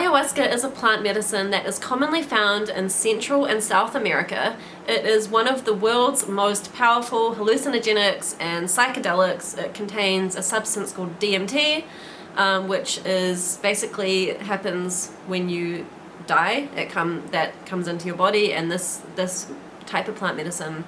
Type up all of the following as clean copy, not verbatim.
Ayahuasca is a plant medicine that is commonly found in Central and South America. It is one of the world's most powerful hallucinogenics and psychedelics. It contains a substance called DMT, which is basically happens when you die. That comes into your body, and this type of plant medicine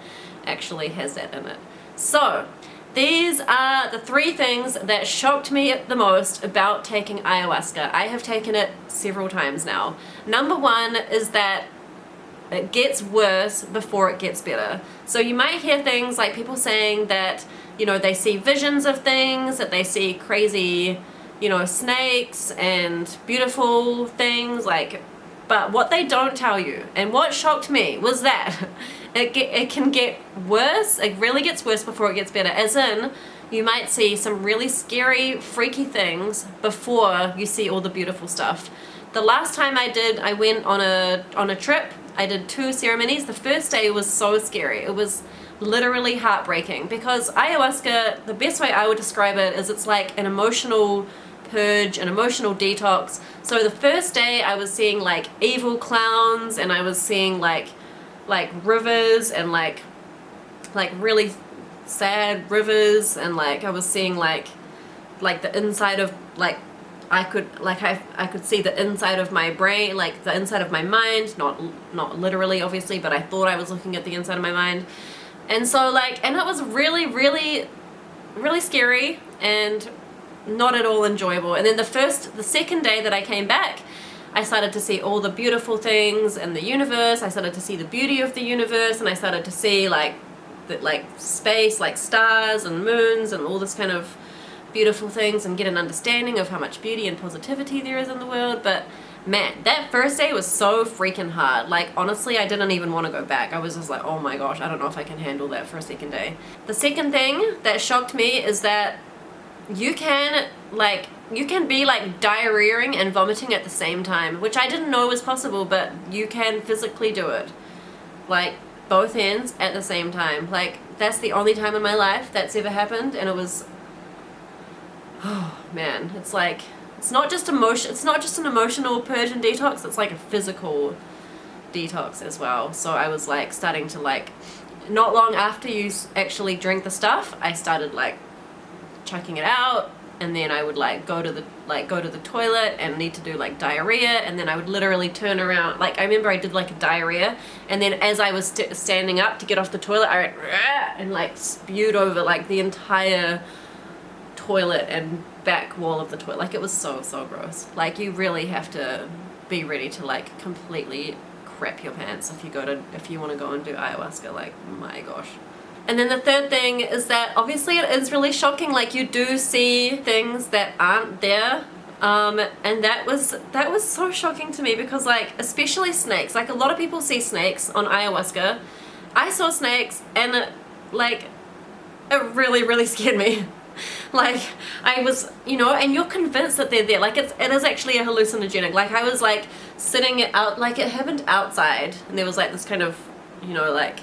actually has that in it. So these are the three things that shocked me the most about taking ayahuasca. I have taken it several times now. Number one is that it gets worse before it gets better. So you might hear things like people saying that, you know, they see visions of things, that they see crazy, you know, snakes and beautiful things, like, but what they don't tell you, and what shocked me, was that it can get worse. It really gets worse before it gets better. As in, you might see some really scary, freaky things before you see all the beautiful stuff. The last time I went on a trip. I did 2 ceremonies. The first day was so scary. It was literally heartbreaking, because ayahuasca, the best way I would describe it is it's like an emotional purge, an emotional detox. So the first day I was seeing like evil clowns, and I was seeing like rivers, and like really sad rivers, and like I was seeing like the inside of I could see the inside of my brain, like the inside of my mind, not literally obviously, but I thought I was looking at the inside of my mind. And so and it was really, really, really scary and not at all enjoyable. And then the second day that I came back, I started to see all the beautiful things in the universe. I started to see the beauty of the universe, and I started to see space, like stars and moons and all this kind of beautiful things, and get an understanding of how much beauty and positivity there is in the world. But man, that first day was so freaking hard. Like, honestly, I didn't even want to go back. I was just like, oh my gosh, I don't know if I can handle that for a second day. The second thing that shocked me is that you can be like diarrheaing and vomiting at the same time, which I didn't know was possible, but you can physically do it. Like, both ends at the same time. Like, that's the only time in my life that's ever happened, and it was, oh man, it's like, it's not just an emotional purge and detox, it's like a physical detox as well. So I was like starting to not long after you actually drink the stuff, I started like chucking it out, and then I would go to the toilet and need to do like diarrhea, and then I would literally turn around. Like, I remember I did like a diarrhea, and then as I was standing up to get off the toilet, I went and like spewed over like the entire toilet and back wall of the toilet. Like, it was so gross. Like, you really have to be ready to like completely crap your pants if you want to go and do ayahuasca. Like, my gosh. And then the third thing is that obviously it is really shocking. Like, you do see things that aren't there, and that was so shocking to me, because like, especially snakes. Like, a lot of people see snakes on ayahuasca. I saw snakes, and it really, really scared me. Like, I was, and you're convinced that they're there. Like, it is actually a hallucinogenic. Like, I was like sitting out, like, it happened outside, and there was like this kind of, like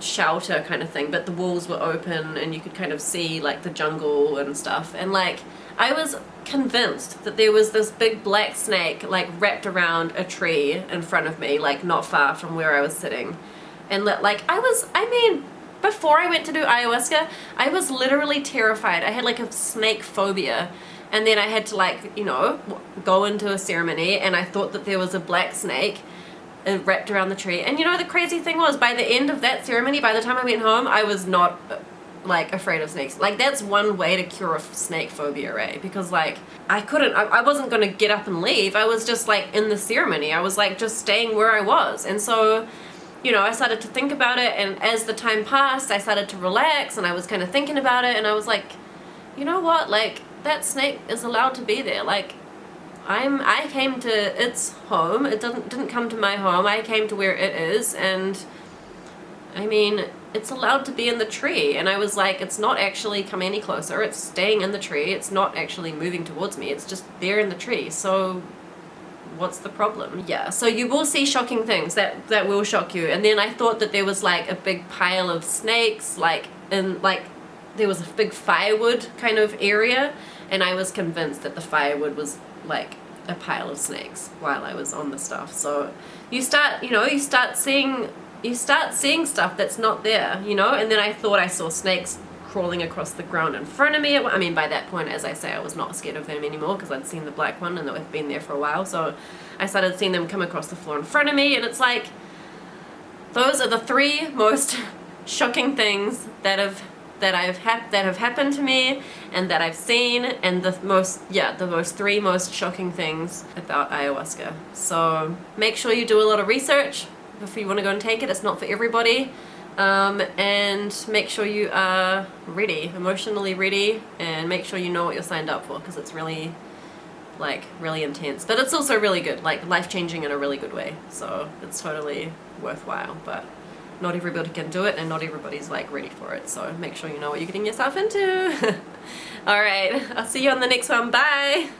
shelter kind of thing, but the walls were open and you could kind of see like the jungle and stuff. And like, I was convinced that there was this big black snake like wrapped around a tree in front of me, like not far from where I was sitting. And like, before I went to do ayahuasca, I was literally terrified. I had like a snake phobia. And then I had to go into a ceremony, and I thought that there was a black snake wrapped around the tree. And the crazy thing was, by the end of that ceremony, by the time I went home, I was not like afraid of snakes. Like, that's one way to cure a snake phobia, right? Because like, I wasn't gonna get up and leave. I was just like in the ceremony. I was like just staying where I was. And so I started to think about it, and as the time passed, I started to relax, and I was kind of thinking about it, and I was like, you know what, like, that snake is allowed to be there. Like, I came to its home. It didn't come to my home. I came to where it is, and I mean, it's allowed to be in the tree. And I was like, it's not actually come any closer. It's staying in the tree. It's not actually moving towards me. It's just there in the tree. So what's the problem? Yeah, so you will see shocking things that will shock you. And then I thought that there was like a big pile of snakes, there was a big firewood kind of area, and I was convinced that the firewood was like a pile of snakes while I was on the stuff. So you start, you start seeing stuff that's not there, and then I thought I saw snakes crawling across the ground in front of me. I mean, by that point, as I say, I was not scared of them anymore because I'd seen the black one and they've been there for a while. So I started seeing them come across the floor in front of me, and it's like, those are the 3 most shocking things that have happened to me and that I've seen, and the 3 most shocking things about ayahuasca. So make sure you do a lot of research before you want to go and take it. It's not for everybody. And make sure you are ready, emotionally ready, and make sure you know what you're signed up for, because it's really, really intense. But it's also really good, life-changing in a really good way. So it's totally worthwhile, but not everybody can do it, and not everybody's ready for it. So make sure you know what you're getting yourself into. Alright, I'll see you on the next one. Bye!